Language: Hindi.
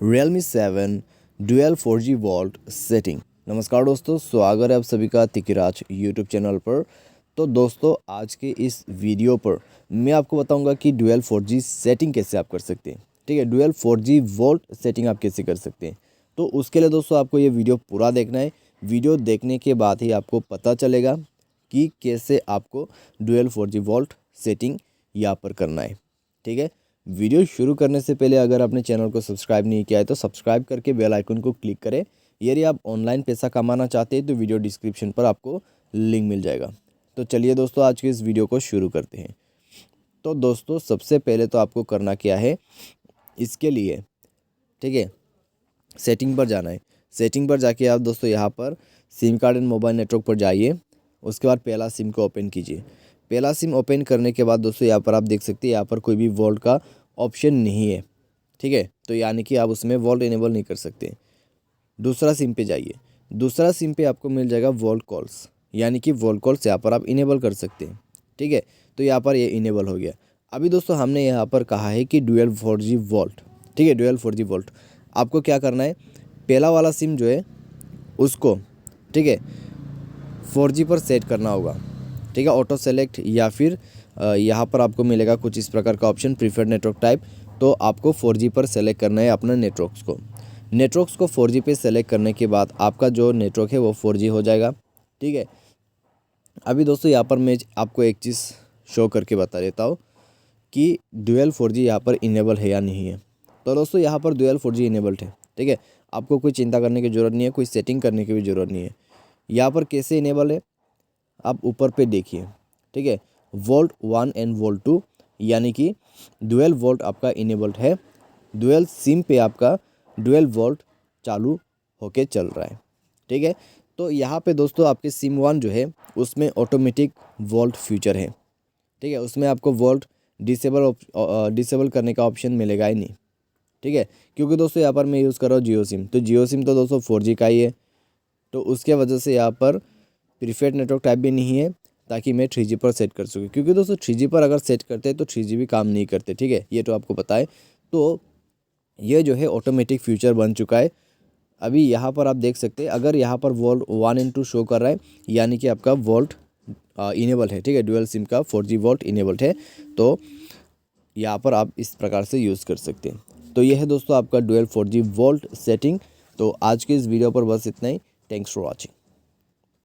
Realme 7 dual 4G vault setting. नमस्कार दोस्तों, स्वागत है आप सभी का तिकिराज यूट्यूब चैनल पर। तो दोस्तों, आज के इस वीडियो पर मैं आपको बताऊंगा कि डुअल 4G सेटिंग कैसे आप कर सकते हैं। ठीक है, डुअल 4G वॉल्ट सेटिंग आप कैसे कर सकते हैं। तो उसके लिए दोस्तों आपको ये वीडियो पूरा देखना है। वीडियो देखने के बाद ही आपको पता चलेगा कि कैसे आपको डुअल 4G वॉल्ट सेटिंग यहाँ पर करना है। ठीक है, वीडियो शुरू करने से पहले अगर आपने चैनल को सब्सक्राइब नहीं किया है तो सब्सक्राइब करके बेल आइकन को क्लिक करें। यदि आप ऑनलाइन पैसा कमाना चाहते हैं तो वीडियो डिस्क्रिप्शन पर आपको लिंक मिल जाएगा। तो चलिए दोस्तों, आज के इस वीडियो को शुरू करते हैं। तो दोस्तों, सबसे पहले तो आपको करना क्या है, इसके लिए ठीक है सेटिंग पर जाना है। सेटिंग पर जाके आप दोस्तों यहाँ पर SIM card and mobile network पर जाइए। उसके बाद पहला सिम को ओपन कीजिए। पहला सिम ओपन करने के बाद दोस्तों यहाँ पर आप देख सकते हैं यहाँ पर कोई भी वॉल्ट का ऑप्शन नहीं है। ठीक है, तो यानी कि आप उसमें वॉल्ट इनेबल नहीं कर सकते। दूसरा सिम पे जाइए। दूसरा सिम पे आपको मिल जाएगा वॉल्ट कॉल्स, यानी कि वॉल्ट कॉल्स यहाँ पर आप इनेबल कर सकते हैं। ठीक है, तो यहाँ पर ये इनेबल हो गया। अभी दोस्तों हमने यहाँ पर कहा है कि डुअल 4G वॉल्ट। ठीक है, डुअल 4G वॉल्ट आपको क्या करना है, पहला वाला सिम जो है उसको ठीक है 4G पर सेट करना होगा। ठीक है, ऑटो सेलेक्ट या फिर यहाँ पर आपको मिलेगा कुछ इस प्रकार का ऑप्शन, प्रीफर्ड नेटवर्क टाइप। तो आपको 4G पर सेलेक्ट करना है अपना नेटवर्क्स को 4G पे सेलेक्ट करने के बाद आपका जो नेटवर्क है वो 4G हो जाएगा। ठीक है, अभी दोस्तों यहाँ पर मैं आपको एक चीज़ शो करके बता देता हूँ कि डुअल 4G यहाँ पर इनेबल है या नहीं है। तो दोस्तों यहाँ पर डुअल 4G इनेबल्ड है। ठीक है, आपको कोई चिंता करने की ज़रूरत नहीं है, कोई सेटिंग करने की भी ज़रूरत नहीं है। यहाँ पर कैसे इनेबल है आप ऊपर पे देखिए। ठीक है, वोल्ट 1 एंड वोल्ट 2 यानी कि डुअल वोल्ट आपका इनेबल्ड है। डुअल सिम पे आपका डुअल वोल्ट चालू होके चल रहा है। ठीक है, तो यहाँ पे दोस्तों आपके सिम 1 जो है उसमें ऑटोमेटिक वोल्ट फीचर है। ठीक है, उसमें आपको वोल्ट डिसेबल करने का ऑप्शन मिलेगा ही नहीं। ठीक है, क्योंकि दोस्तों यहाँ पर मैं यूज़ कर रहा हूँ जियो सिम, तो जियो सिम तो दोस्तों 4G का ही है। तो उसके वजह से यहाँ पर प्रीफर्ड नेटवर्क टाइप भी नहीं है ताकि मैं 3G पर सेट कर सकूँ, क्योंकि दोस्तों 3G पर अगर सेट करते हैं तो 3G भी काम नहीं करते। ठीक है, ये तो आपको पता है। तो ये जो है ऑटोमेटिक फीचर बन चुका है। अभी यहाँ पर आप देख सकते हैं, अगर यहाँ पर वोल्ट 1 एंड 2 शो कर रहा है यानी कि आपका वोल्ट इनेबल है। ठीक है, डुअल सिम का 4G वोल्ट इनेबल्ड है। तो यहाँ पर आप इस प्रकार से यूज़ कर सकते हैं। तो ये है दोस्तों आपका डुअल 4G वोल्ट सेटिंग। तो आज के इस वीडियो पर बस इतना ही। Thanks for watching.